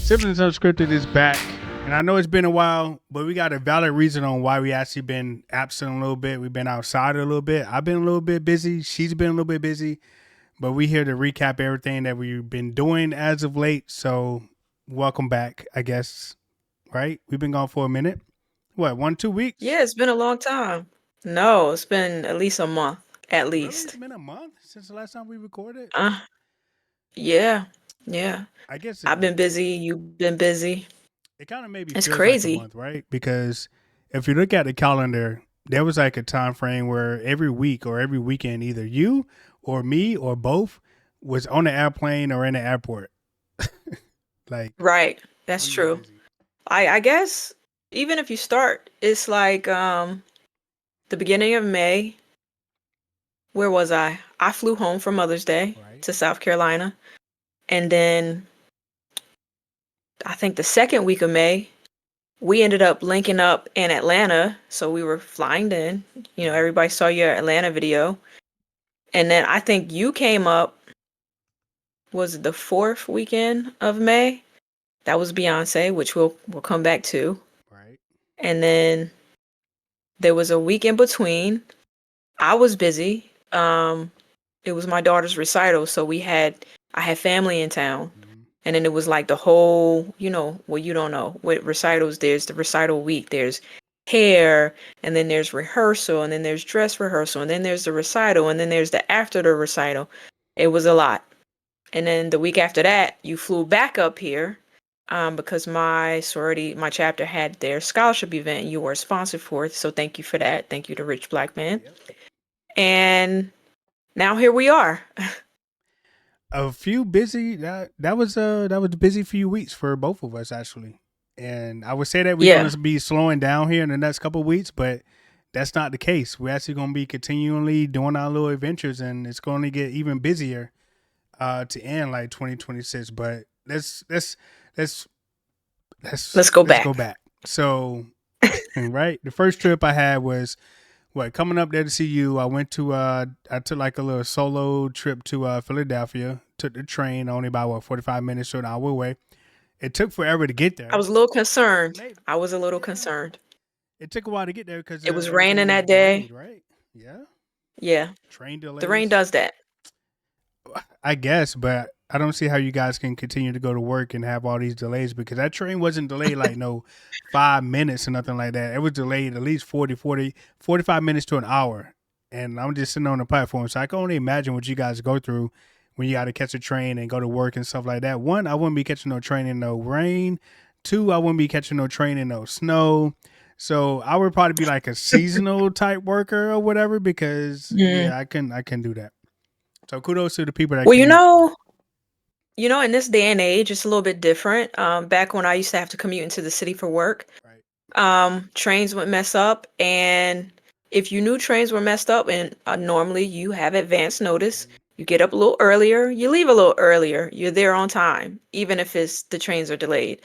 Siblings Unscripted is back. And I know it's been a while, but we got a valid reason on why we actually been absent a little bit. We've been outside a little bit. I've been a little bit busy. She's been a little bit busy. But we here to recap everything that we've been doing as of late. So welcome back, I guess. Right? We've been gone for a minute. What, 1-2 weeks? Yeah, it's been a long time. No, it's been at least a month, at Really? It's least. been a month since the last time we recorded? Uh, yeah, yeah. I guess I've been busy, you've been busy. it kind of maybe It's feels like a crazy. month, right? Because if you look at the calendar, there was like a time frame where every week or every weekend, either you or me or both was on the airplane or in the airport. Like Right, that's we were true. busy. I guess even if you start, it's like the beginning of May. Where was I? I flew home for Mother's Day Right. to South Carolina. And then I think the second week of May, we ended up linking up in Atlanta. So we were flying in. Right. Everybody saw your Atlanta video. And then I think you came up, was it the fourth weekend of May? That was Beyoncé, which we'll come back to. Right. And then there was a week in between. I was busy. It was my daughter's recital, so I had family in town. Mm-hmm. And then it was like the whole, well, you don't know. With recitals, there's the recital week, there's hair, and then there's rehearsal, and then there's dress rehearsal, and then there's the recital, and then there's the after the recital. It was a lot. And then the week after that, you flew back up here because my sorority, my chapter had their scholarship event. You were sponsored for it. So thank you for that. Thank you to Rich Black Man. Yep. And now here we are. A few busy that was a busy few weeks for both of us actually. And I would say that we're Yeah. gonna be slowing down here in the next couple of weeks, but that's not the case. We're actually gonna be continually doing our little adventures and it's gonna get even busier to end like 2026. But let's Let's go let's go back. back. So right, the first trip I had was coming up there to see you. I took like a little solo trip to Philadelphia. Took the train only about 45 minutes to an hour away. It took forever to get I there. was a little concerned. Maybe, I was a little yeah. concerned. It took a while to get there because It was everything raining was that day. delayed, right? Yeah, Yeah. train The rain delays. does that. I guess, but I don't see how you guys can continue to go to work and have all these delays because that train wasn't delayed like no 5 minutes or nothing like that. It was delayed at least 45 minutes to an hour. And I'm just sitting on the platform. So I can only imagine what you guys go through when you got to catch a train and go to work and stuff like that. One, I wouldn't be catching no train in no rain. Two, I wouldn't be catching no train in no snow. So I would probably be like a seasonal type worker or whatever because Mm. yeah, I can do that. So kudos to the people that Well, commute. in this day and age, it's a little bit different. Back when I used to have to commute into the city for work, Right. trains would mess up, and if you knew trains were messed up, and normally you have advance notice, you get up a little earlier, you leave a little earlier, you're there on time, even if it's the trains are delayed.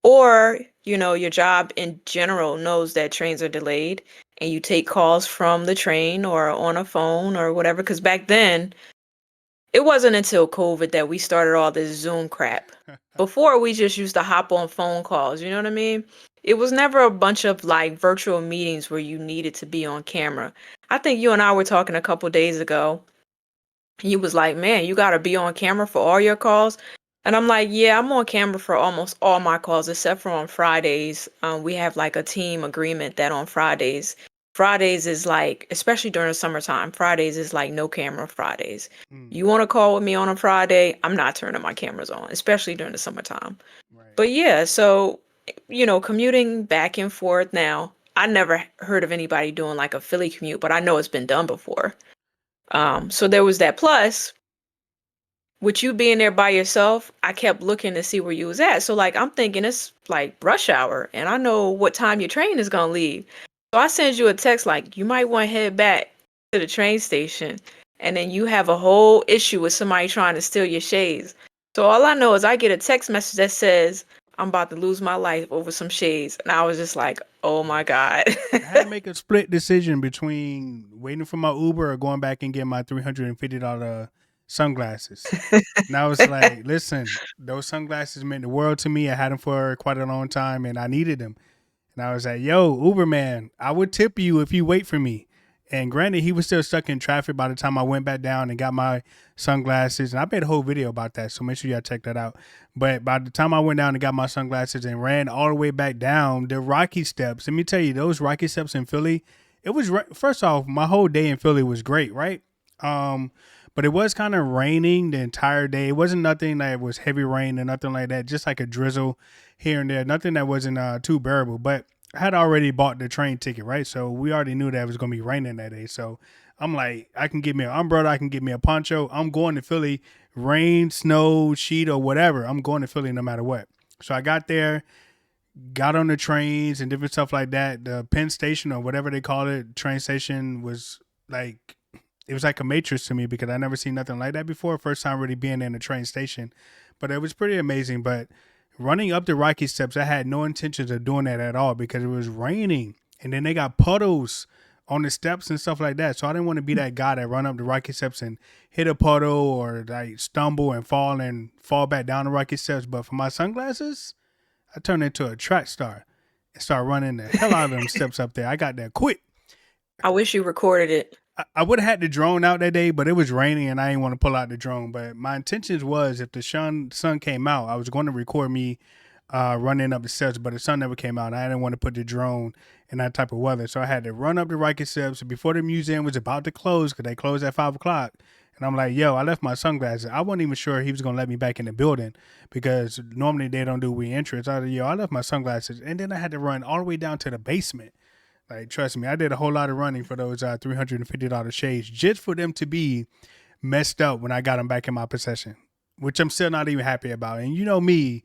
Or, your job in general knows that trains are delayed, and you take calls from the train or on a phone or whatever. Because back then, it wasn't until COVID that we started all this Zoom crap. Before, we just used to hop on phone calls, you know what I mean? It was never a bunch of like virtual meetings where you needed to be on camera. I think you and I were talking a couple days ago. He was like, "Man, you got to be on camera for all your calls." And I'm like, "Yeah, I'm on camera for almost all my calls except for on Fridays. We have like a team agreement that on Fridays is like, especially during the summertime, Fridays is like no camera Fridays. Mm, You want to call with me on a Friday, I'm not turning my cameras on, especially during the summertime." right. But yeah, so, commuting back and forth now, I never heard of anybody doing like a Philly commute, but I know it's been done before. So there was that. Plus, with you being there by yourself, I kept looking to see where you was at. So like I'm thinking it's like rush hour and I know what time your train is gonna leave. So I send you a text like you might want to head back to the train station, and then you have a whole issue with somebody trying to steal your shades. So all I know is I get a text message that says I'm about to lose my life over some shades. And I was just like, oh my God. I had to make a split decision between waiting for my Uber or going back and getting my $350 sunglasses. And I was like, listen, those sunglasses meant the world to me. I had them for quite a long time and I needed them. And I was like, yo, Uberman, I would tip you if you wait for me. And granted, he was still stuck in traffic by the time I went back down and got my sunglasses. And I made a whole video about that. So make sure y'all check that out. But by the time I went down and got my sunglasses and ran all the way back down the Rocky Steps, let me tell you, those Rocky Steps in Philly, it was, first off, my whole day in Philly was great, right? Um, but it was kind of raining the entire day. It wasn't nothing that was heavy rain or nothing like that, just like a drizzle here and there. Nothing that wasn't too bearable. But I had already bought the train ticket, right? So we already knew that it was going to be raining that day. So I'm like, I can get me an umbrella, I can get me a poncho. I'm going to Philly, rain, snow, sheet, or whatever. I'm going to Philly no matter what. So I got there, got on the trains and different stuff like that. The Penn Station or whatever they call it, train station was like, it was like a matrix to me because I never seen nothing like that before. First time really being in a train station, but it was pretty amazing. But running up the Rocky Steps, I had no intentions of doing that at all because it was raining, and then they got puddles on the steps and stuff like that. So I didn't want to be that guy that run up the Rocky Steps and hit a puddle or like stumble and fall back down the Rocky Steps. But for my sunglasses, I turned into a track star and started running the hell out of them steps up there. I got there quick. I wish you recorded it. I would have had the drone out that day, but it was raining and I didn't want to pull out the drone. But my intentions was if the sun came out, I was going to record me running up the steps, but the sun never came out. I didn't want to put the drone in that type of weather. So I had to run up the Rocky Steps before the museum was about to close because they closed at 5 o'clock. And I'm like, yo, I left my sunglasses. I wasn't even sure he was going to let me back in the building because normally they don't do re-entrance. I was like, yo, I left my sunglasses. And then I had to run all the way down to the basement. Like, trust me, I did a whole lot of running for those $350 shades just for them to be messed up when I got them back in my possession, which I'm still not even happy about. And you know me,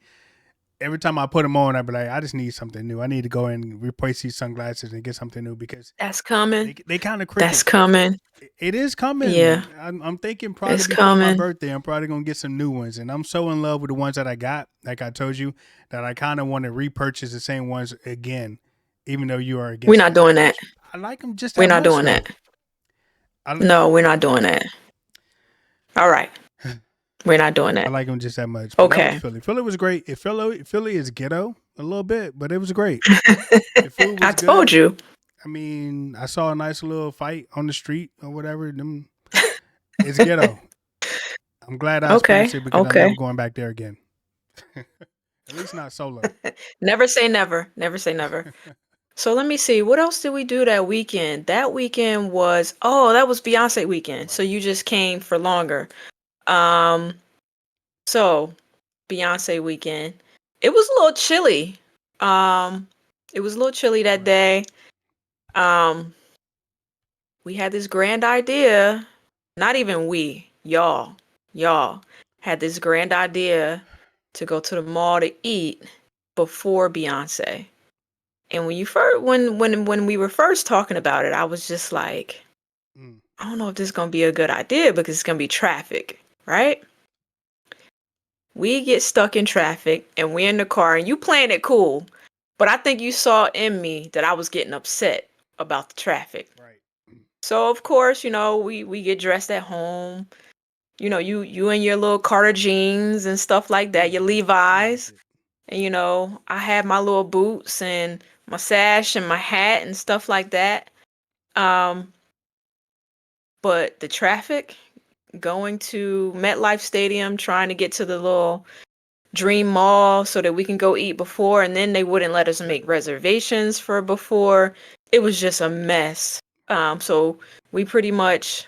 every time I put them on, I'd be like, I just need something new. I need to go and replace these sunglasses and get something new because That's coming. they kind of That's crooked. coming. It is Yeah, coming. I'm thinking probably it's before my coming. birthday, I'm probably gonna get some new ones. And I'm so in love with the ones that I got, like I told you, that I kind of want to repurchase the same ones again, even though you are We're against not it. doing that. I like them just We're that not much doing though. that. I No, we're not doing that. All right. We're not doing I that. like them just that much. But that was Okay. Philly. Philly was great. Philly is ghetto a little bit, but it was great. The food I was told good. you. I mean, I saw a nice little fight on the street or whatever. It's ghetto. I'm glad I Okay. experienced it because I'm Okay. never going back there again. At least not solo. Never say never. Never say never. So let me see. What else did we do that weekend? That weekend was, oh, that was Beyonce weekend. So Right. you just came for longer. Um, so Beyonce weekend. It was a little chilly. Um, it was a little chilly that Right. day. Um, we had this grand idea. Not even we, y'all had this grand idea to go to the mall to eat before Beyonce. And when you first when we were first talking about it, I was just like, Mm, I don't know if this is gonna be a good idea because it's gonna be traffic, right? We get stuck in traffic and we're in the car and you playing it cool, but I think you saw in me that I was getting upset about the traffic. right. So of course, we get dressed at home. You in your little Carter jeans and stuff like I that, your like it. I like Levi's. it. And I had my little boots and my sash and my hat and stuff like that. Um, but the traffic going to MetLife Stadium, trying to get to the little Dream Mall so that we can go eat before, and then they wouldn't let us make reservations for before. It was just a mess. So we pretty much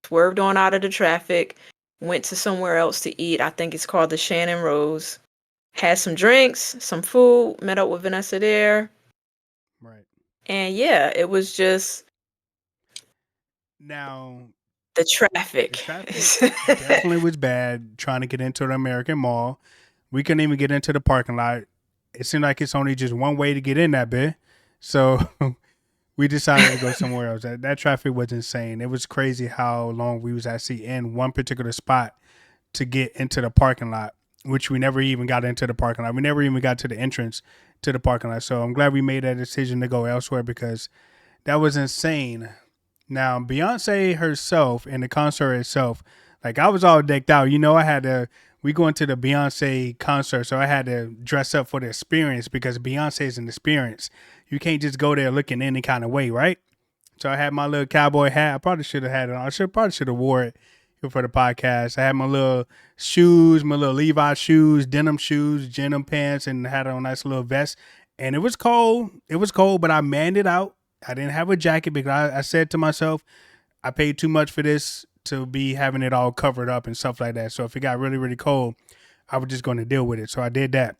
swerved on out of the traffic, went to somewhere else to eat. I think it's called the Shannon Rose. Had some drinks, some food, met up with Vanessa there. Right. And yeah, it was just Now, the the traffic. traffic definitely was bad trying to get into the American Mall. We couldn't even get into the parking lot. It seemed like it's only just one way to get in that bit. So we decided to go somewhere else. That traffic was insane. It was crazy how long we was actually in one particular spot to get into the parking lot, which we never even got into the parking lot. We never even got to the entrance to the parking lot. So I'm glad we made that decision to go elsewhere because that was insane. Now, Beyonce herself and the concert itself, Like I was all decked out. You know, I had to. We going to the Beyonce concert, so I had to dress up for the experience because Beyonce is an experience. You can't just go there looking any kind of way, right? So I had my little cowboy hat. I probably should have had it on. I should probably should have wore it for the podcast. I had my little shoes, my little Levi shoes, denim shoes, denim pants, and had on a nice little vest. And it was cold. It was cold, but I manned it out. I didn't have a jacket because I said to myself, I paid too much for this to be having it all covered up and stuff like that. So if it got really, really cold, I was just going to deal with it. So I did that.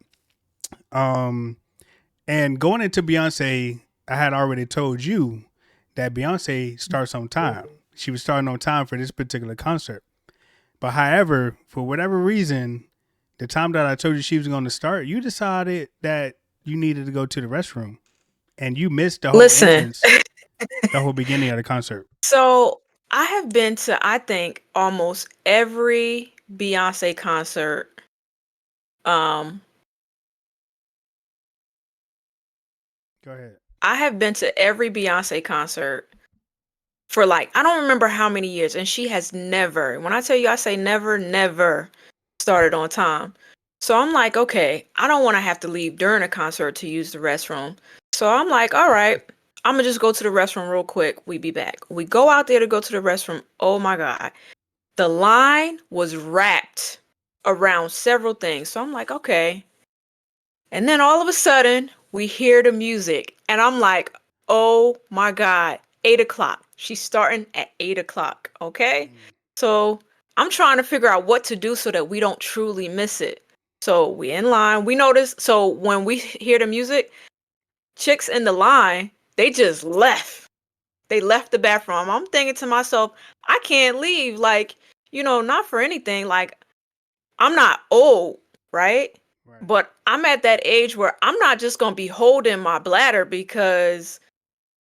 Um, and going into Beyonce, I had already told you that Beyonce starts on time. She was starting on time for this particular concert. But however, for whatever reason, the time that I told you she was going to start, you decided that you needed to go to the restroom and you missed the whole Listen, entrance, the whole beginning of the concert. so I have been to, I think, almost every Beyonce concert. Um, Go ahead. I have been to every Beyonce concert for like, I don't remember how many years, and she has never, when I tell you, I say never, never started on time. So I'm like, okay, I don't want to have to leave during a concert to use the restroom. So I'm like, all right, I'm gonna just go to the restroom real quick. We be back. We go out there to go to the restroom. Oh my God. The line was wrapped around several things. So I'm like, okay. And then all of a sudden, we hear the music. And I'm like, oh my God, 8 o'clock. She's starting at 8 o'clock. Okay. Mm, So I'm trying to figure out what to do so that we don't truly miss it. So we in line. We notice. So when we hear the music, chicks in the line, they just left. They left the bathroom. I'm thinking to myself, I can't leave. Like, not for anything. Like, I'm not old, right? right, But I'm at that age where I'm not just going to be holding my bladder because,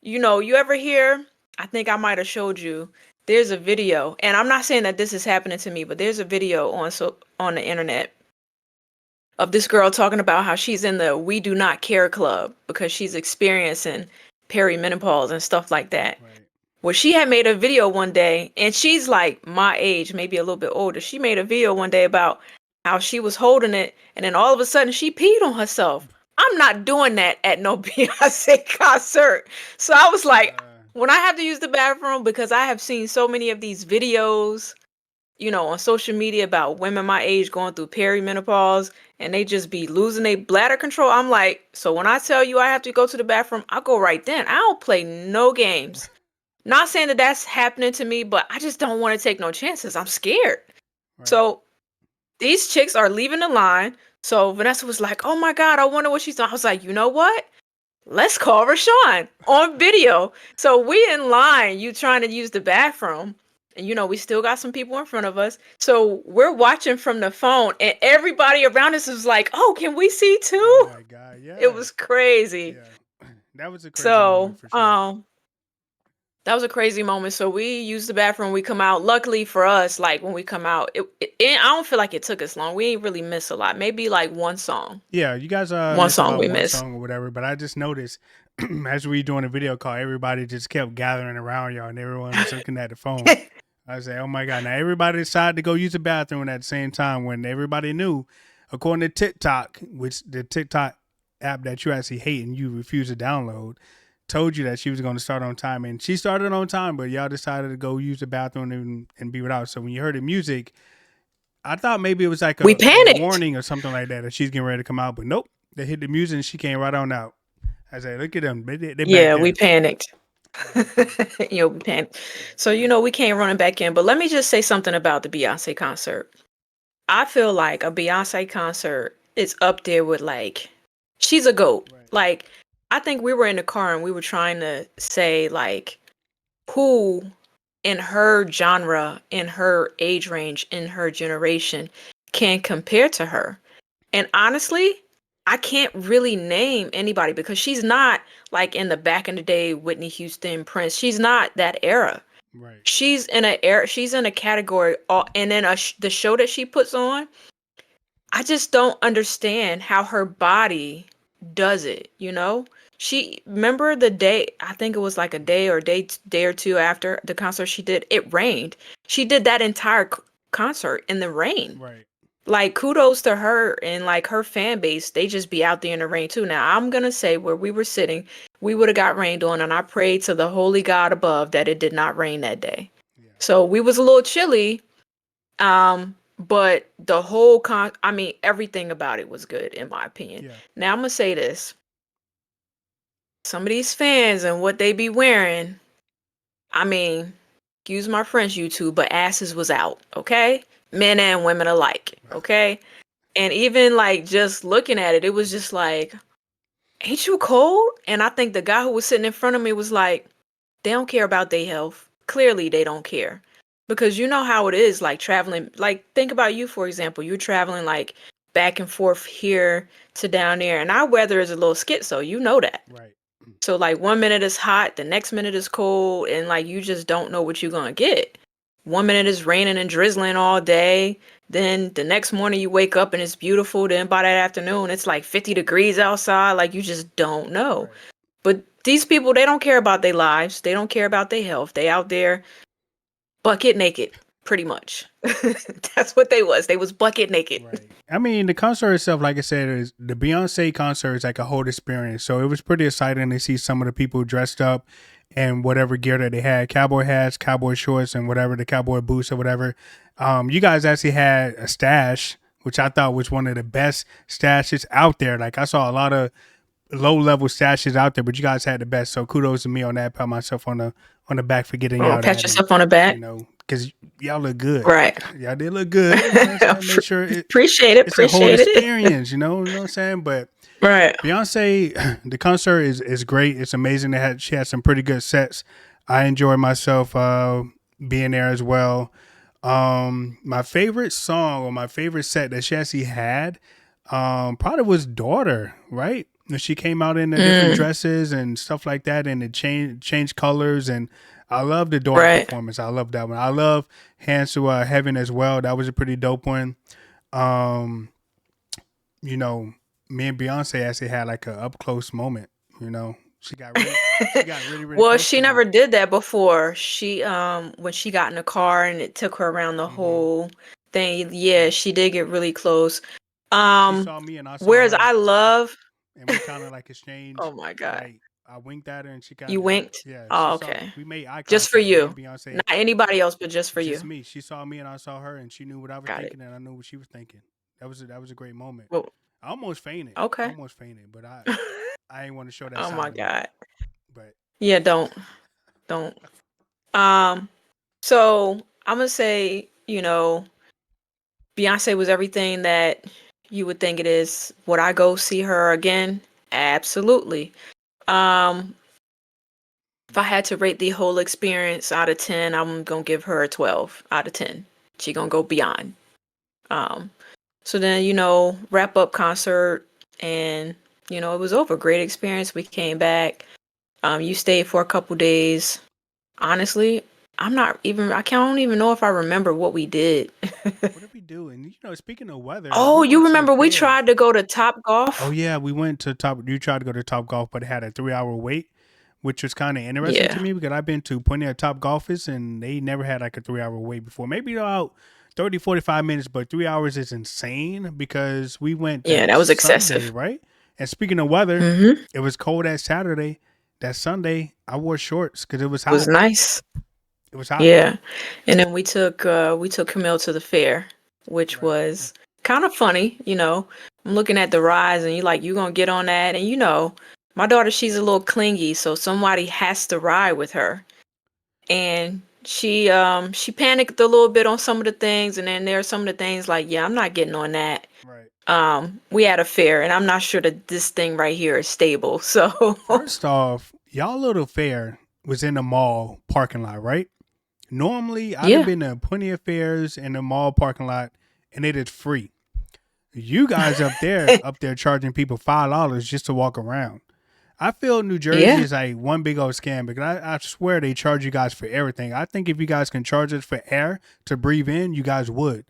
you ever hear, I think I might have showed you, there's a video, and I'm not saying that this is happening to me, but there's a video on the internet of this girl talking about how she's in the We Do Not Care Club because she's experiencing perimenopause and stuff like that. right. Well, she had made a video one day, and she's like my age, maybe a little bit older. She made a video one day about how she was holding it, and then all of a sudden she peed on herself. I'm not doing that at no Beyonce concert. So I was like, Uh, when I have to use the bathroom, because I have seen so many of these videos, on social media about women my age going through perimenopause, and they just be losing their bladder control. I'm like, so when I tell you I have to go to the bathroom, I go right then. I don't play no games. Not saying that that's happening to me, but I just don't want to take no chances. I'm scared. right. So these chicks are leaving the line. So Vanessa was like, oh my God, I wonder what she's doing. I was like, you know what? Let's call Rashawn on video. So we in line, you trying to use the bathroom. And we still got some people in front of us. So we're watching from the phone, and everybody around us is like, oh, can we see Oh too? my God. It Yeah. was crazy. Yeah. That was a crazy So moment for sure. that was a crazy moment. So we use the bathroom. We come out. Luckily for us, like when we come out, I don't feel like it took us long. We ain't really miss a lot. Maybe like one song. Yeah, you guys One missed song about we one missed. song or whatever, but I just noticed as we doing a video call, everybody just kept gathering around y'all and everyone was looking at the phone. I say, oh my God. Now everybody decided to go use the bathroom at the same time when everybody knew, according to TikTok, which the TikTok app that you actually hate and you refuse to download, told you that she was going to start on time. And she started on time, but y'all decided to go use the bathroom and be without. So when you heard the music, I thought maybe it was like We a panicked. warning or something like that, that she's getting ready to come out. But nope, they hit the music and she came right on out. I said, look at them. They back Yeah, we there. panicked. Right. We panicked. So we came running back in. But let me just say something about the Beyonce concert. I feel like a Beyonce concert is up there with like, she's a goat. Right. Like, I think we were in the car and we were trying to say like who in her genre, in her age range, in her generation can compare to her. And honestly, I can't really name anybody because she's not like in the back in the day Whitney Houston, Prince. She's not that era. Right. She's in a era. She's in a category. And then the show that she puts on, I just don't understand how her body does it. She remember the day. I think it was like a day or day or two after the concert she did. It rained. She did that entire concert in the rain. Right. Like kudos to her and like her fan base. They just be out there in the rain too. Now I'm gonna say where we were sitting, we would have got rained on, and I prayed to the holy God above that it did not rain that day. Yeah. So we was a little chilly, but the whole I mean everything about it was good in my opinion. Yeah. Now I'm gonna say this: some of these fans and what they be wearing. I mean, excuse my French, YouTube, but asses was out. Okay, men and women alike. Okay. And even like just looking at it, it was just like, ain't you cold? And I think the guy who was sitting in front of me was like, they don't care about their health. Clearly, they don't care. Because you know how it is, like traveling. Like, think about you, for example. You're traveling like back and forth here to down there. And our weather is a little schizo. You know that. Right. So, like, 1 minute is hot, the next minute is cold. And like, you just don't know what you're going to get. 1 minute is raining and drizzling all day. Then the next morning you wake up and it's beautiful. Then by that afternoon, it's like 50 degrees outside. Like you just don't know. Right. But these people, they don't care about their lives. They don't care about their health. They out there bucket naked, pretty much. That's what they was. They was bucket naked. Right. I mean, the concert itself, like I said, is the Beyonce concert is like a whole experience. So it was pretty exciting to see some of the people dressed up in whatever gear that they had, cowboy hats, cowboy shorts, and whatever the cowboy boots or whatever. You guys actually had a stash, which I thought was one of the best stashes out there. Like I saw a lot of low level stashes out there, but you guys had the best. So kudos to me on that. Pat myself on the back for getting Oh, y'all pat that, and yourself on the back. because y'all look good. Right. Y'all did look good. You know what I'm saying? Make sure Appreciate it. it's a whole Appreciate it. experience. You know what I'm saying? But Right. Beyonce, the concert is great. It's amazing. She had some pretty good sets. I enjoyed myself being there as well. My favorite song or my favorite set that she actually had probably was Daughter, right? When she came out in the different Mm, dresses and stuff like that, and it changed colors, and I love the Daughter right. performance. I love that one. I love Hands to Heaven as well. That was a pretty dope one. Um, you know, me and Beyonce actually had like a up close moment. You know, she got really really Well, close she to me. never did that before. She when she got in the car and it took her around the Hmm. whole thing, yeah, Yeah, she did get really close. she Um saw me and I saw whereas her, I love and we kind of like oh exchanged. my God. Like I winked at her, and she You kind of winked? yeah. She Oh, saw okay. we made eye Just for contact. Me and you. Beyonce, Not anybody else, but just for just you. me. She saw me and I saw her, and she knew what I was Got it. thinking, and I knew what she was thinking. That was a great moment. Well, I almost fainted. I okay. almost fainted, but I ain't want to show that Oh side my of me. God. But Yeah, don't. Um so I'm gonna say, Beyonce was everything that you would think it is. Would I go see her again? Absolutely. Um, if I had to rate the whole experience out of 10, I'm gonna give her a 12 out of 10. She gonna go beyond. Um, so then, wrap up concert and it was over. Great experience. We came back. You stayed for a couple days. Honestly, I can't even know if I remember what we did. what did we do? And speaking of weather, we Oh, you went to the remember we fair. tried to go to Top Oh Golf? yeah, we went to Top. You tried to go to Top Golf, but it had a 3 hour wait, which was kind of interesting to Yeah. me because I've been to plenty of Top Golfers and they never had like a 3 hour wait before. Maybe about 30, 45 minutes, but 3 hours is insane because we went Yeah, that that was Sunday, excessive. right? And speaking of weather, Mhm. it was cold that Saturday. That Sunday, I wore shorts because it was It was hot. nice. It was hot. Yeah. And then we took Camille to the fair, which Right. was kind of funny. I'm looking at the rides and you gonna get on that and my daughter, she's a little clingy, so somebody has to ride with her. And she panicked a little bit on some of the things, and then there are some of the things like, yeah, I'm not getting on that. Right. We had a fair and I'm not sure that this thing right here is stable. So First off, y'all little fair was in the mall parking lot, right? Normally, I'd have yeah. been to plenty of fairs in the mall parking lot, and it is free. You guys up there charging people $5 just to walk around. I feel New Jersey Yeah. is like one big old scam because I swear they charge you guys for everything. I think if you guys can charge us for air to breathe in, you guys would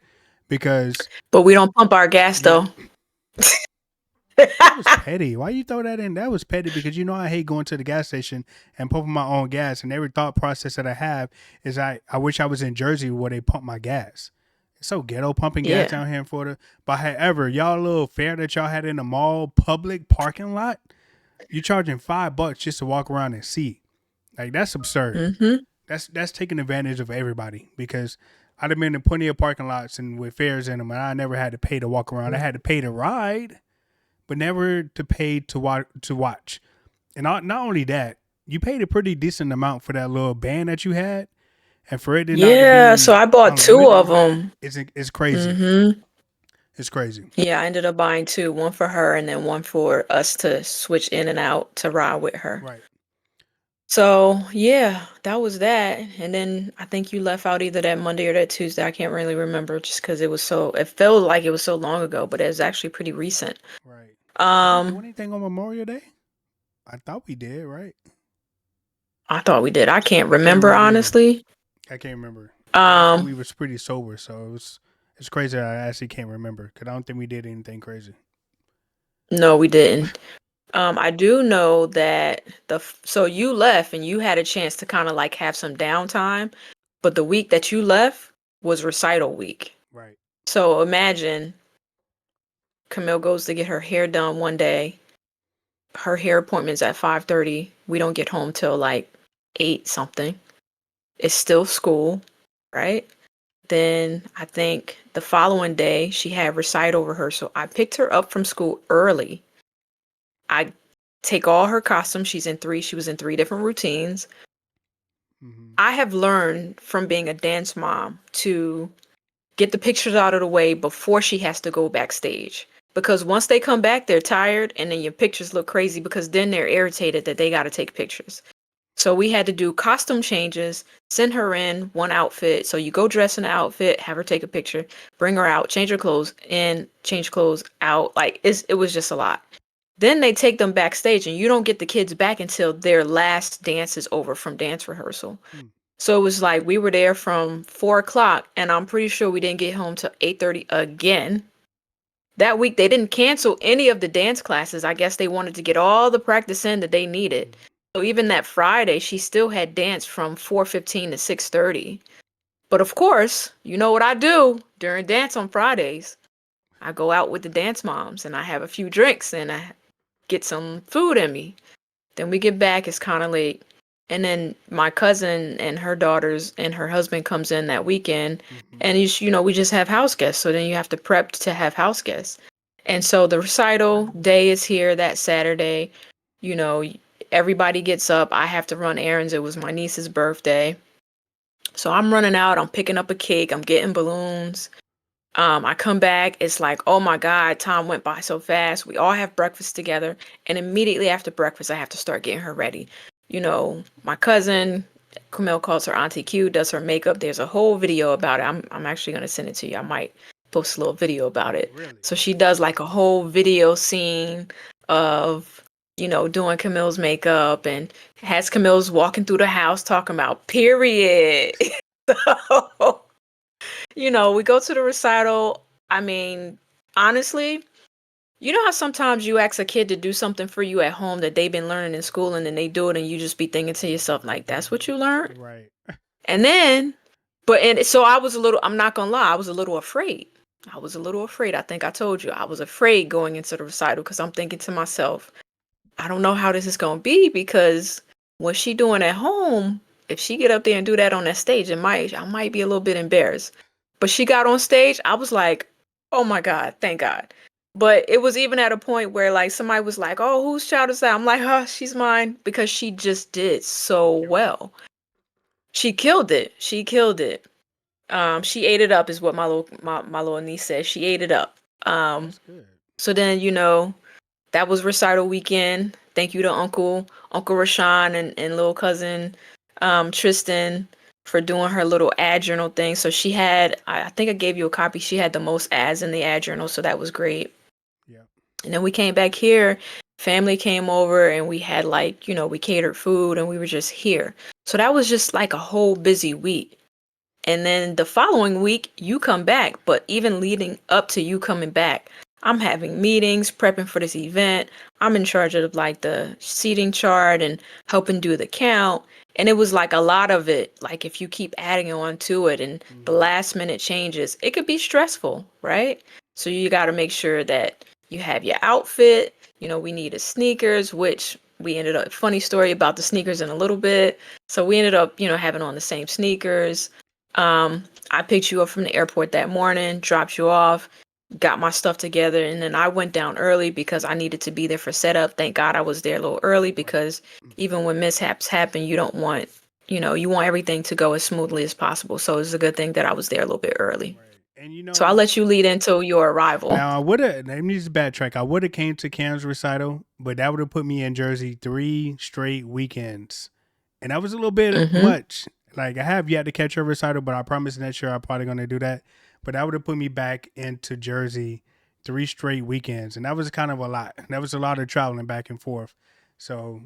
because But we don't pump our gas yeah, though. that was petty. Why you throw that in? That was petty because I hate going to the gas station and pumping my own gas. And every thought process that I have is I wish I was in Jersey where they pump my gas. It's so ghetto pumping gas Yeah. down here in Florida. But however, y'all little fair that y'all had in the mall public parking lot, you charging $5 just to walk around and see. Like that's absurd. Mm-hmm. That's taking advantage of everybody because I'd have been in plenty of parking lots and with fares in them, and I never had to pay to walk around. I had to pay to ride, but never to pay to watch. And not only that, you paid a pretty decent amount for that little band that you had, and for it not to Yeah. So be I bought two of unlimited, them. it's crazy. Mm-hmm. It's crazy. Yeah, I ended up buying two, one for her and then one for us to switch in and out to ride with her. Right. So yeah, that was that. And then I think you left out either that Monday or that Tuesday. I can't really remember just because it felt like it was so long ago, but it was actually pretty recent. Right. Did we do Um, anything on Memorial Day? I thought we did. Right. I thought we did. I can't I can't remember remember either. honestly. I can't remember. I think Um, we was pretty sober, so it's crazy. That I actually can't remember because I don't think we did anything crazy. no, we didn't. I do know that so you left and you had a chance to kind of like have some downtime, but the week that you left was recital week. Right. So imagine Camille goes to get her hair done one day. Her hair appointment's at 5:30. We don't get home till like 8 something. It's still school, right? Then I think the following day she had recital rehearsal. I picked her up from school early. I take all her costumes. She was in three different routines. Mm-hmm. I have learned from being a dance mom to get the pictures out of the way before she has to go backstage. Because once they come back, they're tired and then your pictures look crazy because then they're irritated that they got to take pictures. So we had to do costume changes, send her in one outfit. So you go dress in the outfit, have her take a picture, bring her out, change her clothes in, change clothes out. Like it was just a lot. Then they take them backstage and you don't get the kids back until their last dance is over from dance rehearsal. Hmm. So it was like we were there from 4 o'clock, and I'm pretty sure we didn't get home till 8:30 again. That week they didn't cancel any of the dance classes. I guess they wanted to get all the practice in that they needed. So even that Friday, she still had dance from 4:15 to 6:30. But of course, you know what I do during dance on Fridays? I go out with the dance moms and I have a few drinks and I get some food in me. Then we get back, it's kind of late. And then my cousin and her daughters and her husband comes in that weekend Mm-hmm. and we just have house guests. So then you have to prep to have house guests. And so the recital day is here that Saturday. You know, everybody gets up. I have to run errands. It was my niece's birthday. So I'm running out, I'm picking up a cake, I'm getting balloons. I come back, it's like, oh my God, time went by so fast. We all have breakfast together, and immediately after breakfast, I have to start getting her ready. You know, my cousin, Camille calls her Auntie Q, does her makeup. There's a whole video about it. I'm actually gonna send it to you. I might post a little video about it. Really? So she does like a whole video scene of, doing Camille's makeup and has Camille's walking through the house talking about period. So we go to the recital. I mean, honestly, you know how sometimes you ask a kid to do something for you at home that they've been learning in school and then they do it and you just be thinking to yourself, like, that's what you learned? Right. And then, so I was I'm not gonna lie, I was a little afraid. I was a little afraid. I think I told you I was afraid going into the recital because I'm thinking to myself, I don't know how this is gonna be because what she doing at home, if she get up there and do that on that stage, I might be a little bit embarrassed. But she got on stage, I was like, oh my God, thank God. But it was even at a point where like somebody was like, oh, whose child is that? I'm like, huh, she's mine because she just did so She killed it. well. She killed it. She killed it. She ate it up is what my little niece said. She ate it up. That's good. So then, that was recital weekend. Thank you to Uncle Rashawn and little cousin Tristan for doing her little ad journal thing. So she had, I think I gave you a copy. She had the most ads in the ad journal, so that was great. Yeah. And then we came back here. Family came over and we had like, we catered food and we were just here. So that was just like a whole busy week. And then the following week, you come back. But even leading up to you coming back, I'm having meetings, prepping for this event. I'm in charge of like the seating chart and helping do the count. And it was like a lot of it, like if you keep adding on to it and the Hmm. last minute changes, it could be stressful, right? So you got to make sure that you have your outfit. You know, we needed sneakers, which we ended up, funny story about the sneakers in a little bit. So we ended up, having on the same sneakers. I picked you up from the airport that morning, dropped you off, got my stuff together, and then I went down early because I needed to be there for setup. Thank God I was there a little early Right. because even when mishaps happen, you don't want, you want everything to go as smoothly as possible. So it's a good thing that I was there a little bit early. Right. And So I'll let you lead into your arrival. now I would have. Let me just backtrack. I would have came to Cam's recital, but that would have put me in Jersey 3 straight weekends, and that was a little bit Mm-hmm. much. Like I have yet to catch her recital, but I promise next year I'm probably gonna do that. But that would have put me back into Jersey 3 straight weekends, and that was kind of a lot. That was a lot of traveling back and forth. So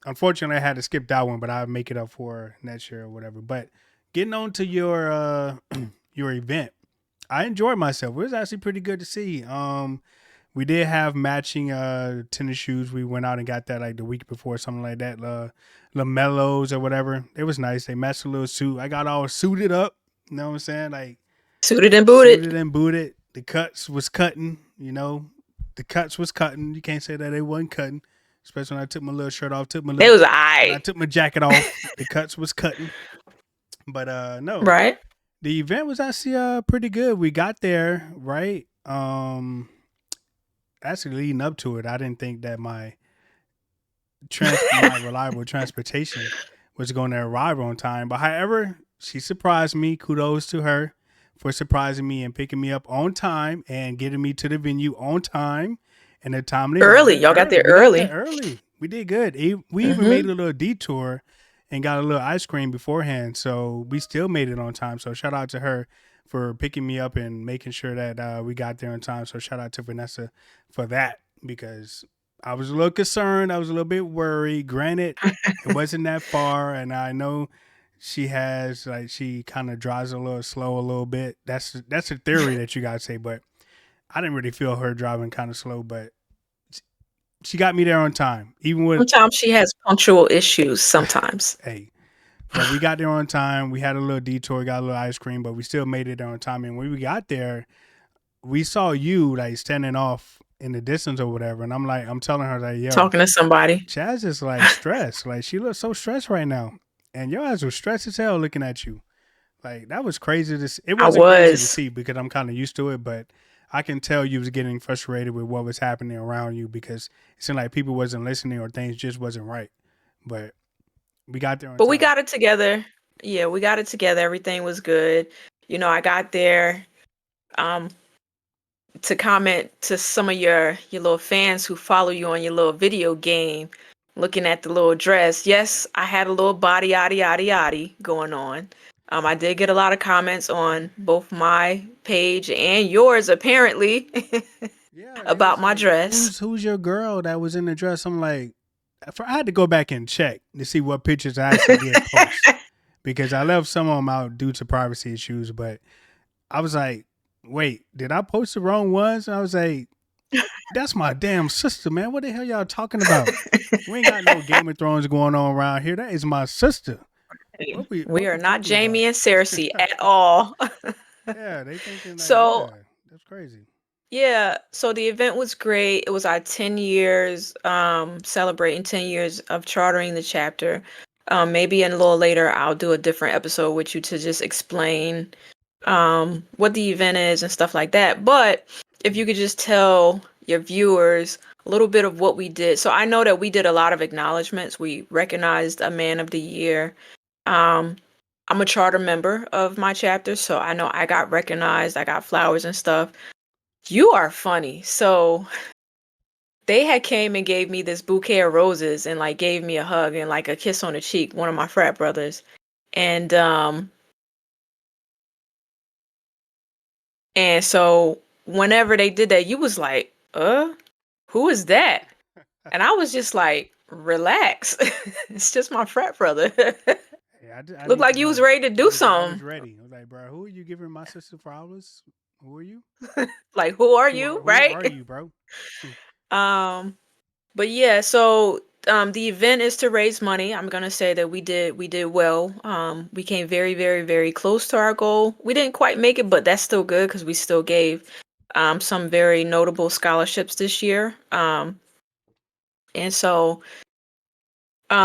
unfortunately, I had to skip that one, but I'll make it up for next year or whatever. But getting on to your your event, I enjoyed myself. It was actually pretty good to see. We did have matching tennis shoes. We went out and got that like the week before, something like that. Lamellos or whatever. It was nice. They matched a little suit. I got all suited up. You know what I'm saying? Like Suited and booted. suited and booted. The cuts was cutting. The cuts was cutting. You can't say that they wasn't cutting. Especially when I took my little shirt off, It was when I I, took my jacket off, the cuts was cutting. But no, right? the event was actually pretty good. We got there right. Actually leading up to it, I didn't think that my reliable transportation was going to arrive on time. But however, she surprised me. Kudos to her for surprising me and picking me up on time and getting me to the venue on time in a timely Early. manner. Y'all got Early, there we got there early. early. We did good. We even made Mm-hmm. a little detour and got a little ice cream beforehand, so we still made it on time. So shout out to her for picking me up and making sure that we got there on time. So shout out to Vanessa for that because I was a little concerned. I was a little bit worried. Granted, it wasn't that far, and I know she kind of drives a little slow a little bit. That's a theory that you guys say, but I didn't really feel her driving kind of slow. But she got me there on time, even with Sometimes she has punctual issues. Sometimes. hey. But we got there on time. We had a little detour, got a little ice cream, but we still made it there on time. And when we got there, we saw you like standing off in the distance or whatever. And I'm telling her like, yo, Talking to somebody. Chaz is like stressed. Like she looks so stressed right now. And your eyes were stressed as hell looking at you. Like that was crazy it I wasn't crazy to was. see because I'm kind of used to it, but I can tell you was getting frustrated with what was happening around you because it seemed like people wasn't listening or things just wasn't right. But we got there on But we time. got it together. Yeah, we got it together. Everything was good. I got there. Um, to comment to some of your little fans who follow you on your little video game, looking at the little dress. Yes, I had a little body yaddy yaddy yaddy going on. I did get a lot of comments on both my page and yours, apparently, Yeah, they about was my like, dress. who's your girl that was in the dress?" I'm like, I had to go back and check to see what pictures I actually did post because I left some of them out due to privacy issues. But I was like, wait, did I post the wrong ones? And I was like, that's my damn sister, man. What the hell y'all talking about? We ain't got no Game of Thrones going on around here. That is my sister. We What are we not talking about? Jamie and Cersei at all. Yeah, they thinking like, So yeah, that's crazy. yeah, so the event was great. It was our 10 years, celebrating 10 years of chartering the chapter. Maybe in a little later, I'll do a different episode with you to just explain what the event is and stuff like that. But if you could just tell your viewers a little bit of what we did. So I know that we did a lot of acknowledgments. We recognized a man of the year. Um, I'm a charter member of my chapter, so I know I got recognized. I got flowers and stuff. You are funny. So they had came and gave me this bouquet of roses and like gave me a hug and like a kiss on the cheek, one of my frat brothers. And so whenever they did that, you was like, who is that? And I was just like, relax. It's just my frat brother. Hey, I Looked need to like you was know. ready to do I was something. ready. I was like, bro, who are you giving my sister flowers? Who are you? Like, who are you? Who Right? are you, bro? Um, but yeah, so The event is to raise money. I'm gonna say that we did well. We came very, very, very close to our goal. We didn't quite make it, but that's still good because we still gave some very notable scholarships this year. And so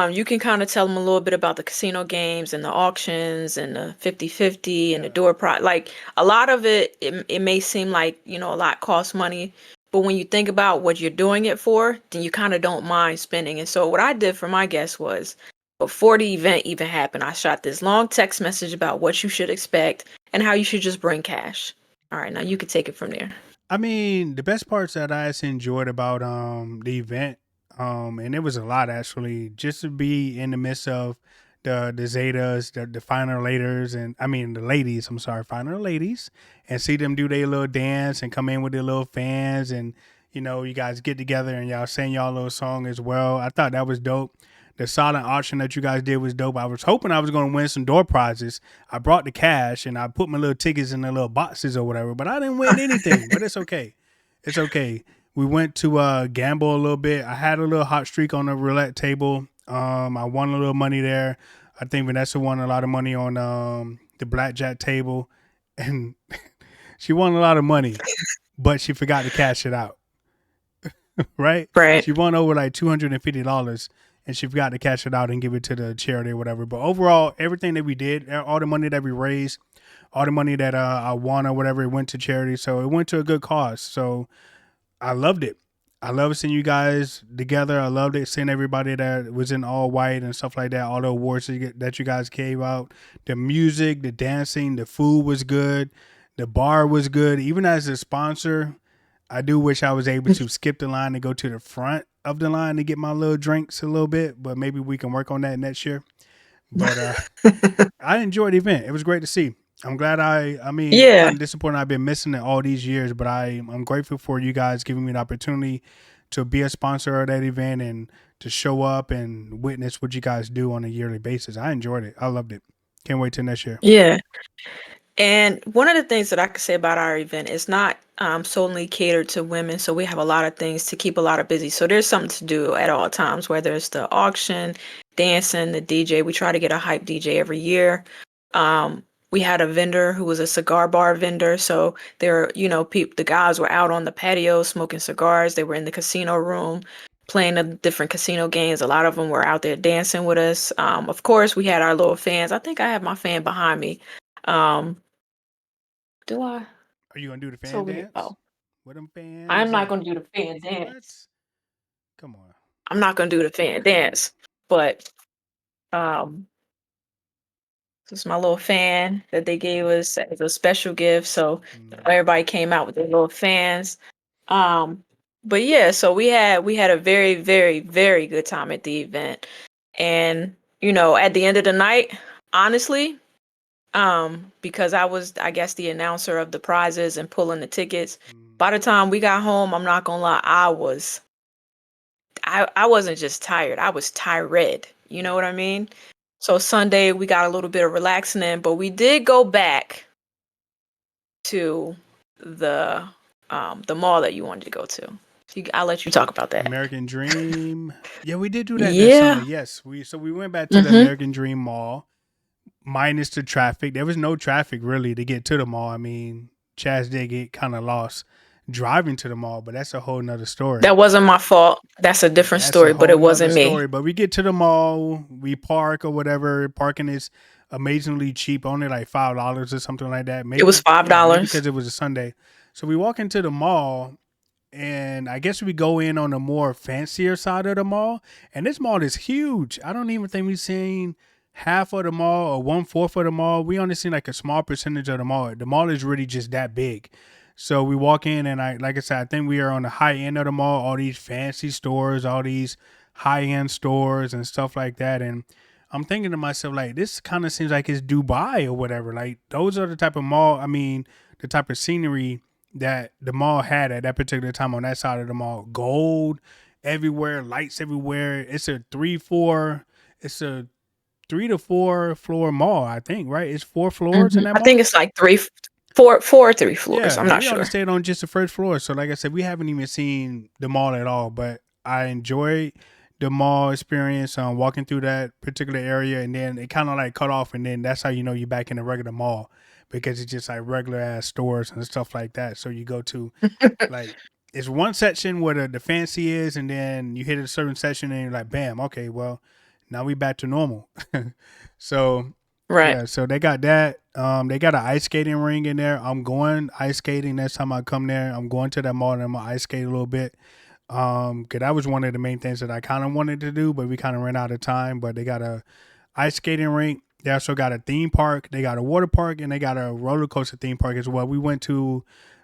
you can kind of tell them a little bit about the casino games and the auctions and the 50-50 and the Yeah. door prize. Like a lot of it may seem like, a lot costs money, but when you think about what you're doing it for, then you kind of don't mind spending. And so what I did for my guests was before the event even happened, I shot this long text message about what you should expect and how you should just bring cash. All right, now you can take it from there. I mean, the best parts that I actually enjoyed about the event, and it was a lot actually, just to be in the midst of the Zetas, the final laters, and I mean the ladies. I'm sorry, final ladies, and see them do their little dance and come in with their little fans, and you guys get together and y'all sing y'all little song as well. I thought that was dope. The silent auction that you guys did was dope. I was hoping I was going to win some door prizes. I brought the cash and I put my little tickets in the little boxes or whatever, but I didn't win anything. But it's okay. It's okay. We went to gamble a little bit. I had a little hot streak on the roulette table. I won a little money there. I think Vanessa won a lot of money on the blackjack table, and she won a lot of money, but she forgot to cash it out. Right? Right. She won over like $250, and she forgot to cash it out and give it to the charity or whatever. But overall, everything that we did, all the money that we raised, all the money that I won or whatever, it went to charity. So it went to a good cause. So I loved it. I love seeing you guys together. I loved it seeing everybody that was in all white and stuff like that. All the awards that you guys gave out, the music, the dancing, the food was good, the bar was good. Even as a sponsor, I do wish I was able to skip the line and go to the front of the line to get my little drinks a little bit, but maybe we can work on that next year. But I enjoyed the event. It was great to see. I'm glad I mean, Yeah. kind of disappointed I've been missing it all these years, but I'm grateful for you guys giving me the opportunity to be a sponsor of that event and to show up and witness what you guys do on a yearly basis. I enjoyed it. I loved it. Can't wait till next year. Yeah. And one of the things that I could say about our event is not solely catered to women. So we have a lot of things to keep a lot of busy. So there's something to do at all times, whether it's the auction, dancing, the DJ. We try to get a hype DJ every year. Um, we had a vendor who was a cigar bar vendor. So there, the guys were out on the patio smoking cigars. They were in the casino room playing the different casino games. A lot of them were out there dancing with us. Of course, we had our little fans. I think I have my fan behind me. Um, do I? Are you gonna do the It's fan over here. dance? Oh, Where them I'm fans not at? gonna do the fan What? dance. Come on. I'm not gonna do the fan dance. But um, this is my little fan that they gave us as a special gift. So Mm, everybody came out with their little fans. Um, but yeah, so we had a very, very, very good time at the event. And at the end of the night, honestly, because I was, I guess, the announcer of the prizes and pulling the tickets. mm, By the time we got home, I'm not gonna lie, I wasn't just tired, I was tired. You know yeah. what I mean? So Sunday we got a little bit of relaxing in, but we did go back to the the mall that you wanted to go to. So I'll let you talk about that. American Dream. Yeah, we did do that Sunday. Yeah. Yes, we went back to the Mm-hmm. American Dream Mall, minus the traffic. There was no traffic really to get to the mall. I mean, Chaz did get kind of lost driving to the mall, but that's a whole nother story. That wasn't my fault. That's a different That's a story, but whole it nother wasn't me. story. But we get to the mall, we park or whatever. Parking is amazingly cheap, only like $5 or something like that. It was Maybe, five yeah, maybe dollars. because it was a Sunday. So we walk into the mall, and I guess we go in on the more fancier side of the mall. And this mall is huge. I don't even think we've seen half of the mall or 1/4 of the mall. We only seen like a small percentage of the mall. The mall is really just that big. So we walk in, and like I said, I think we are on the high end of the mall. All these fancy stores, all these high end stores, and stuff like that. And I'm thinking to myself, like, this kind of seems like it's Dubai or whatever. Like, those are the type of mall. I mean, the type of scenery that the mall had at that particular time on that side of the mall. Gold everywhere, lights everywhere. It's a 3 to 4 floor mall, I think, right? It's 4 floors in that I think mall. it's like four or 3 floors. Yeah, I'm and not we only sure. stayed on just the first floor. So like I said, we haven't even seen the mall at all. But I enjoyed the mall experience, walking through that particular area, and then it kind of like cut off, and then that's how you know you're back in the regular mall because it's just like regular ass stores and stuff like that. So you go to like it's one section where the fancy is, and then you hit a certain section, and you're like, bam, okay, well, now we back to normal. So Right. yeah, so they got that. They got an ice skating ring in there. I'm going ice skating next time I come there. I'm going to that mall and I'm gonna ice skate a little bit. Cause that was one of the main things that I kind of wanted to do, but we kind of ran out of time. But they got a ice skating rink. They also got a theme park. They got a water park and they got a roller coaster theme park as well. We went to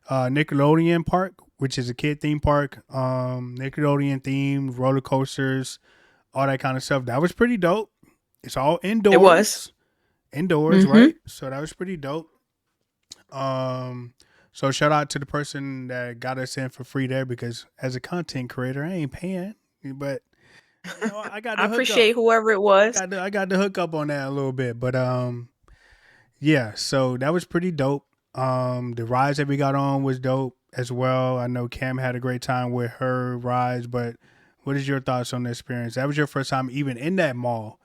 Nickelodeon Park, which is a kid theme park. Nickelodeon themed roller coasters, all that kind of stuff. That was pretty dope. It's all It was. indoors, Mm-hmm. right? So that was pretty dope. Um, so shout out to the person that got us in for free there because as a content creator, I ain't paying, but you know I got I the hookup. appreciate whoever it was. I got the hookup on that a little bit, but yeah. So that was pretty dope. The rides that we got on was dope as well. I know Cam had a great time with her rides, but what is your thoughts on the experience? That was your first time even in that mall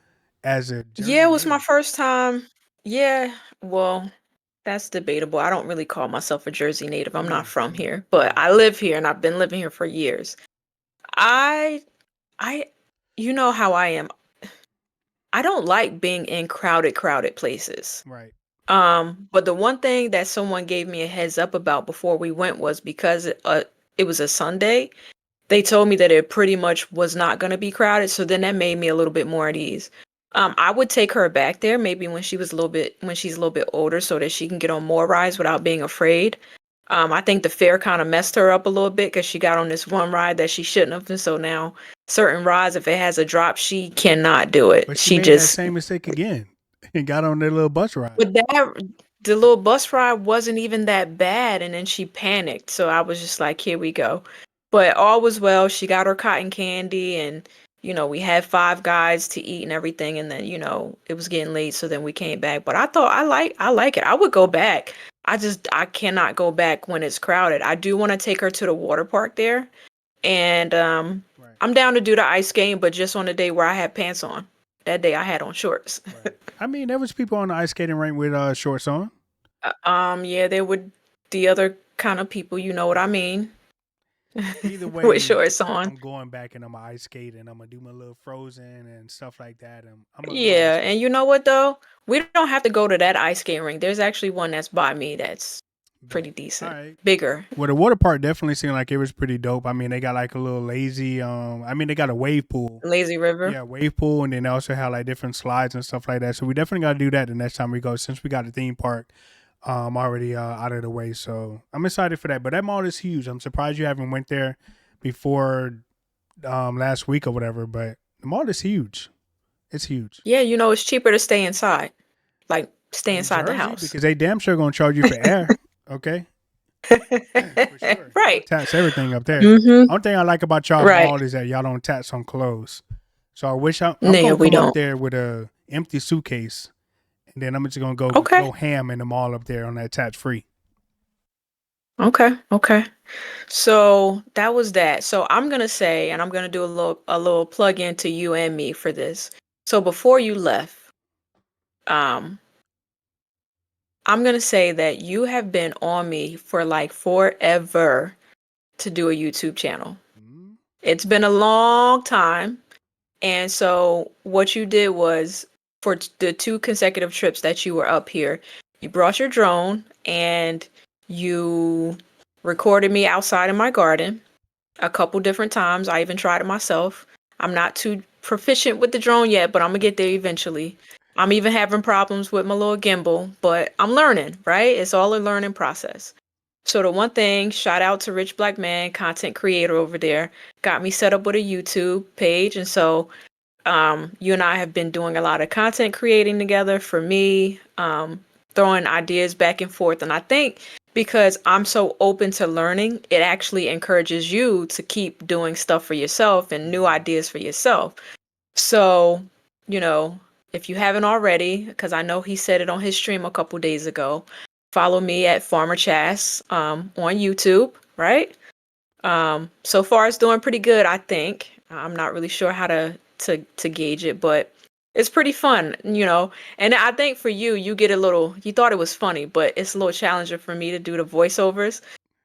as a Yeah, Jersey it was my native. first time. Yeah, well, that's debatable. I don't really call myself a Jersey native. I'm not from here, but Right, I live here and I've been living here for years. I I you know how I am. I don't like being in crowded places. right. But the one thing that someone gave me a heads up about before we went was because it was a Sunday, they told me that it pretty much was not going to be crowded, so then that made me a little bit more at ease. I would take her back there maybe when she's a little bit older so that she can get on more rides without being afraid. I think the fair kind of messed her up a little bit because she got on this one ride that she shouldn't have, and so now certain rides, if it has a drop, she cannot do it. But she She made that just same mistake again and got on their little bus ride. But that the little bus ride wasn't even that bad, and then she panicked. So I was just like, here we go. But all was well. She got her cotton candy, and we had Five Guys to eat and everything. And then it was getting late, so then we came back. But I thought I like it. I would go back. I cannot go back when it's crowded. I do want to take her to the water park there, and Right, I'm down to do the ice game, but just on the day where I had pants on. That day I had on shorts. right. I mean, there was people on the ice skating rink with shorts on. Yeah, they would the other kind of people, you know what I mean, Either with way, shorts on. I'm going back and I'm gonna ice skate and I'm gonna do my little frozen and stuff like that. And I'm gonna ice Yeah, skate. and you know what though? We don't have to go to that ice skating rink. There's actually one that's by me that's pretty Bet. All decent, right. bigger. Well, the water park definitely seemed like it was pretty dope. I mean, they got like a little lazy. I mean, they got a wave pool. Lazy River. Yeah, wave pool, and then they also have like different slides and stuff like that. So we definitely got to do that the next time we go. Since we got a theme park already out of the way, so I'm excited for that. But that mall is huge. I'm surprised you haven't went there before last week or whatever. But the mall is huge. It's huge Yeah, it's cheaper to stay inside, like stay in inside the Jersey house. because they damn sure gonna charge you for air. Okay, for sure. They're gonna Right. tax everything up there. Mm-hmm. Only thing I like about y'all Right. mall is that y'all don't tax on clothes. So I wish I'm No, gonna we come up don't. there with a empty suitcase, and then I'm just gonna Okay. go ham in the mall up there on that tax free. Okay. Okay. So that was that. So I'm gonna say, and I'm gonna do a little plug in to you and me for this. So before you left, um, I'm gonna say that you have been on me for like forever to do a YouTube channel. Mm, It's been a long time. And so what you did was for the two consecutive trips that you were up here, you brought your drone and you recorded me outside in my garden a couple different times. I even tried it myself. I'm not too proficient with the drone yet, but I'm gonna get there eventually. I'm even having problems with my little gimbal, but I'm learning, right? It's all a learning process. So the one thing, shout out to Rich Black Man, content creator over there, got me set up with a YouTube page. And so you and I have been doing a lot of content creating together for me, throwing ideas back and forth. And I think because I'm so open to learning, it actually encourages you to keep doing stuff for yourself and new mm, ideas for yourself. So, you know, if you haven't already, because I know he said it on his stream a couple days ago, follow me at Farmer Chas on YouTube, right? So far it's doing pretty good, I think. I'm not really sure how to gauge it, but it's pretty fun, And I think for you, you get a little. You thought it was funny, but it's a little challenging for me to do the voiceovers,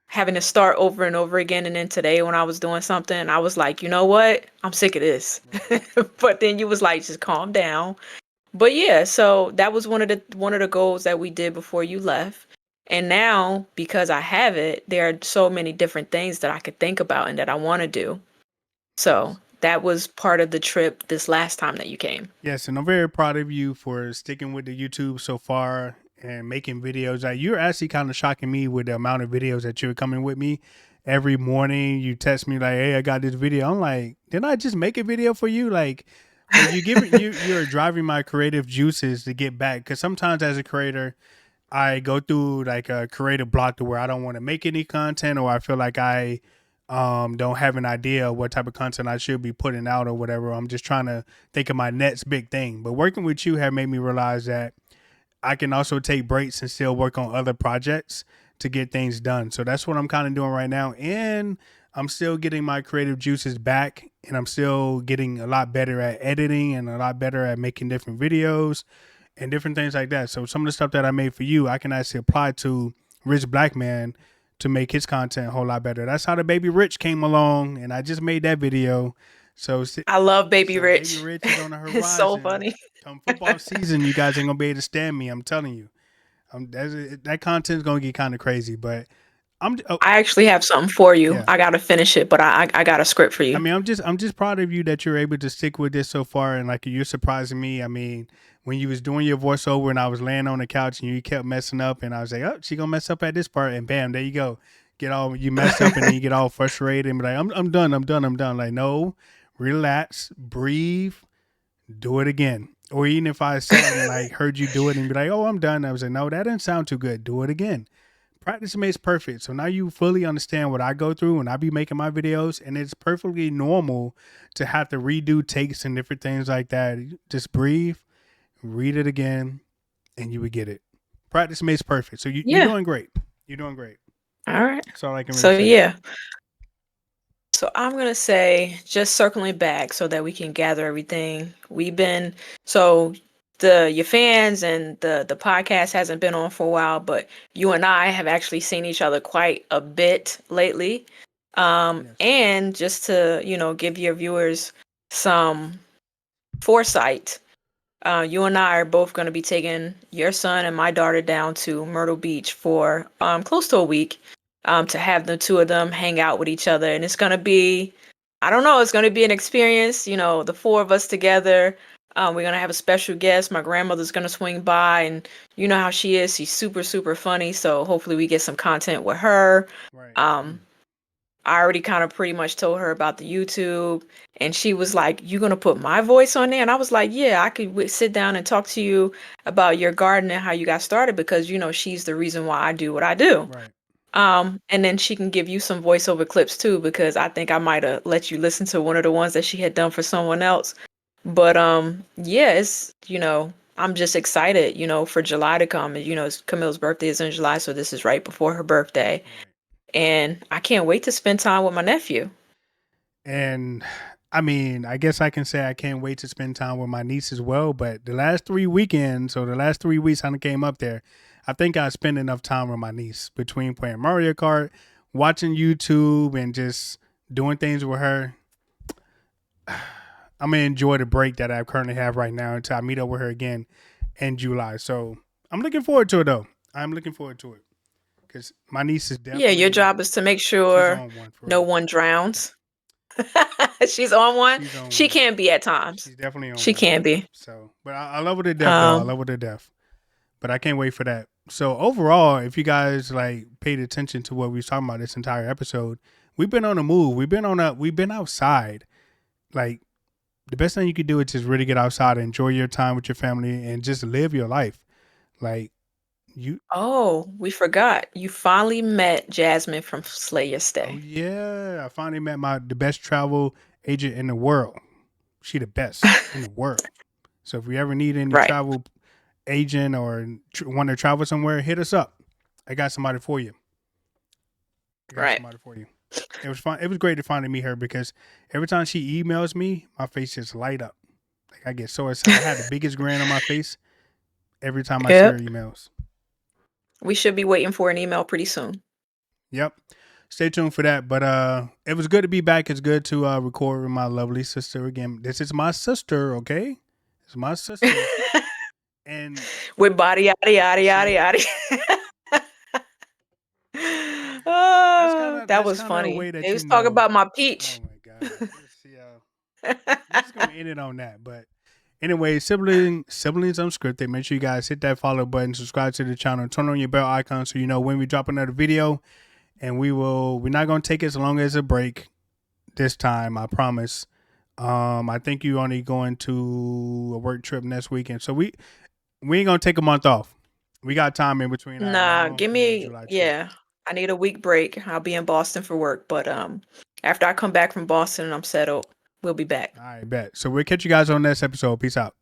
having to start over and over again. And then today, when I was doing something, I was like, you know what? I'm sick of this. Right. But then you was like, just calm down. But yeah, so that was one of the goals that we did before you left. And now, because I have it, there are so many different things that I could think about and that I want to do. So that was part of the trip this last time that you came. Yes, and I'm very proud of you for sticking with the YouTube so far and making videos. Like, you're actually kind of shocking me with the amount of videos that you're coming with me every morning. You text me like, "Hey, I got this video." I'm like, "Didn't I just make a video for you?" Like, but you're driving my creative juices to get back, because sometimes as a creator, I go through like a creative block to where I don't want to make any content, or I feel like I don't have an idea of what type of content I should be putting out or whatever. I'm just trying to think of my next big thing. But working with you have made me realize that I can also take breaks and still work on other projects to get things done. So that's what I'm kind of doing right now. And I'm still getting my creative juices back, and I'm still getting a lot better at editing and a lot better at making different videos and different things like that. So some of the stuff that I made for you, I can actually apply to Rich Black Man to make his content a whole lot better. That's how the Baby Rich came along, and I just made that video. So I love Baby so Baby Rich. Rich is on the It's so horizon. funny. Come football season, you guys ain't gonna be able to stand me. I'm telling you, that content's gonna get kind of crazy. But oh, I actually have something for you. yeah. I gotta finish it, but I got a script for I you. mean, I'm just proud of you that you're able to stick with this so far, and like you're surprising me. I mean, when you was doing your voiceover and I was laying on the couch and you kept messing up, and I was like, "Oh, she gonna mess up at this part," and bam, there you go. Get all you mess up, and then you get all frustrated and be like, "I'm done, I'm done, I'm done." Like, no, relax, breathe, do it again. Or even if I sat and like heard you do it and be like, "Oh, I'm done," I was like, "No, that didn't sound too good. Do it again." Practice makes perfect. So now you fully understand what I go through when I be making my videos, and it's perfectly normal to have to redo takes and different things like that. Just breathe, read it again, and you would get it. Practice makes perfect. So you're Yeah. doing great. You're doing great. All right. That's all I can really So say. yeah. So I'm gonna say, just circling back so that we can gather everything. We've been so the your fans and the podcast hasn't been on for a while, but you and I have actually seen each other quite a bit lately. Yes. And just to, give your viewers some foresight, you and I are both going to be taking your son and my daughter down to Myrtle Beach for close to a week, to have the two of them hang out with each other. And it's going to be, I don't know, it's going to be an experience, the four of us together. We're going to have a special guest. My grandmother's going to swing by, and you know how she is. She's super, super funny. So hopefully we get some content with her. Right. Um, I already kind of pretty much told her about the YouTube, and she was like, "You gonna put my voice on there?" And I was like, "Yeah, I could sit down and talk to you about your garden and how you got started, because she's the reason why I do what I do." Right. And then she can give you some voiceover clips too, because I think I might have let you listen to one of the ones that she had done for someone else. But yeah, I'm just excited, for July to come. And Camille's birthday is in July, so this is right before her birthday. Right. And I can't wait to spend time with my nephew. And I mean, I guess I can say I can't wait to spend time with my niece as well. But the last 3 weekends, or the last 3 weeks I came up there, I think I spent enough time with my niece between playing Mario Kart, watching YouTube, and just doing things with her. I'm gonna enjoy the break that I currently have right now until I meet up with her again in July. So I'm looking forward to it though. I'm looking forward to it because my niece is Yeah, your definitely job is to make she's sure on one for no real. one Yeah, drowns. She's on one. she's on She one. can be at times. She's definitely on She one. can be. So, but I love her to death, though. I Um, love her to death. But I can't wait for that. So overall, if you guys like paid attention to what we was talking about this entire episode, we've been on a move. We've been outside. Like, the best thing you could do is just really get outside, enjoy your time with your family, and just live your life. Like, you. oh, we forgot. You finally met Jasmine from Slay Your Oh Stay. yeah, I finally met the best travel agent in the world. She the best in the world. So if we ever need any Right, travel agent or want to travel somewhere, hit us up. I got somebody for you. I got right. somebody for you. It was fun. It was great to finally meet her because every time she emails me, my face just light up. Like I get so excited. I had the biggest grin on my face every time I see her Yep. emails. We should be waiting for an email pretty soon. Yep. Stay tuned for that. But it was good to be back. It's good to record with my lovely sister again. This is my sister, okay? It's my sister. And With body yada yada yada she yada. That that's was kinda a funny. way They that you was talking know. about my Oh peach. my god. We're just gonna end it on that. But anyway, siblings unscripted. Make sure you guys hit that follow button, subscribe to the channel, turn on your bell icon so you know when we drop another video. And we're not gonna take as long as a break this time, I promise. I think you only going to a work trip next weekend. So we ain't gonna take a month off. We got time in between our Nah, now give and me July trip. yeah. I need a week break. I'll be in Boston for work, but after I come back from Boston and I'm settled, we'll be back. All right, bet. So we'll catch you guys on the next episode. Peace out.